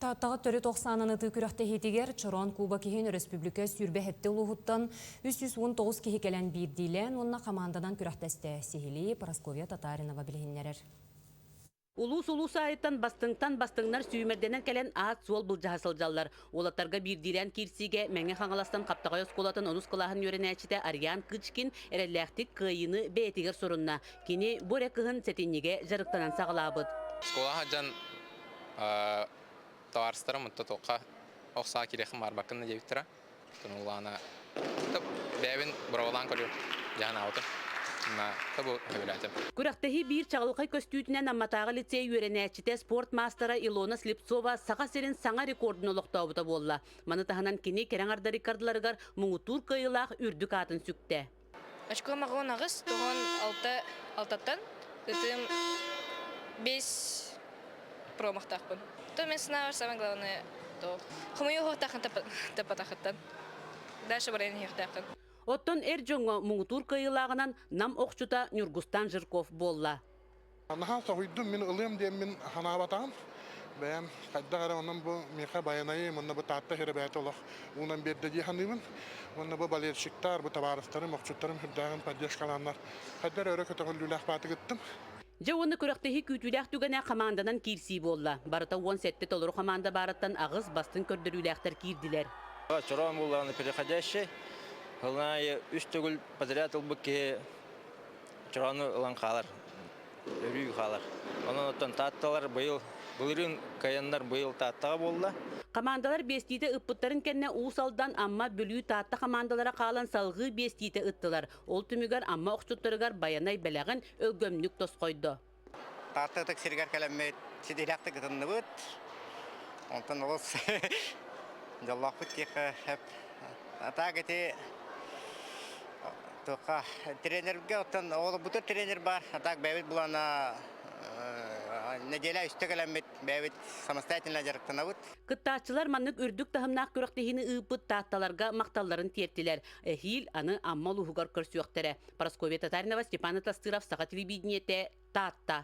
Таттағы төрі 90-ны күрәхті хетігер Чорон Куба кехен республика сүрбе хетті ұлығыттан 319 кехе кәлән бирдейлен, онына командадан күрәхтәсті Сехили Парасковия Татаринова білгенлерер. Улус айыттан бастыңнар сүймерденен кәлен ат суол бұл жағасылжалар. Олаттарға бірдирен кирсиге мәңе қаңаластан қаптағай осколатын онус қылағын өренәчіде Ариан Кычкин әрәлләқтік қиыны бәйтігер сорынна. Кені бұре қығын сәтенеге жарықтанан сағылабыд. Сколаға жан таварыстарым ұтты тоққа оқса керекім арбақынны дебіттіра. Тұнылағына бәйбін бұрауылан көрі жағын ауды. Күрәқтәхи бір чағылықай көстүйтінен амматағы лицей өренәчіте спорт мастера Илона Слепцова саға серін саңа рекордын олықтауыда болла. Маны тағынан кені кераңарда рекордларығар мұңытур кайылақ үрдік атын сүкті. Очко мағын ағыз, тұғын алтаттан, үтім 5 промақтақпын. То мен сынавар самое главное, то құмайы ғоқтақын тапатақыттан. Дальше барайын еқтақын. Оттон жоңға мұңытур кайылағынан нам оқчута Нюргустан Жирков болла. Анаға соғыйдым, мен ұлым дейм, мен хана батам. Бәйім, қайдағара онын бұл меқа баянайым, онын бұл татты хері бәйті олық. Онын берді дейханымын. Онын бұл балершіктар, бұл табарыстарым, оқчуттарым, хүрдағын, паддешкаланлар. Қайдар өрі көтіғыл люләқ баты күттім. Жауыны күрәқтегі күйтіләқ түгіне командадан кирси болла. Барыта 17 толыру команда барыттан ағыз бастын көрдіріләқтар кирділер. Чорон болағаны переходящий. Ғылнайы үш түгіл подряд ұлбықке чороны ұлан қалар, өрүй қалар. Оның оттан татталар бұлырын каяндар бұйыл таттаға болды. Командалар бестейті ұппыттарын кәнне ұсалдан амма бүлі татта командалара қалан салғы бестейті ұттылар. Ол түмігер амма оқчуттырығар баянай бәләғін өлгөмнік тос қойды. Таттатық сергер кәлемет сиделяқты күтінді бұд. Онтан олыс жаллақ бұд кеқі әп. Атақ әте тоқа тренерге оттан олы бұты тренер бар. Атақ бәйбіт бұлана неделя үсті кәлемет бәйбіт самостоятельно жарықтана бұд. Кыттачылар маннык үрдік тахымнақ көріқтігіні ұйпыт татталарға мақталарын тертілер. Әхил аны аммал ұғығар көрсіуқтері. Парасковия Татаринова, Степан Тастыров, Саға телевидениеті, Татта.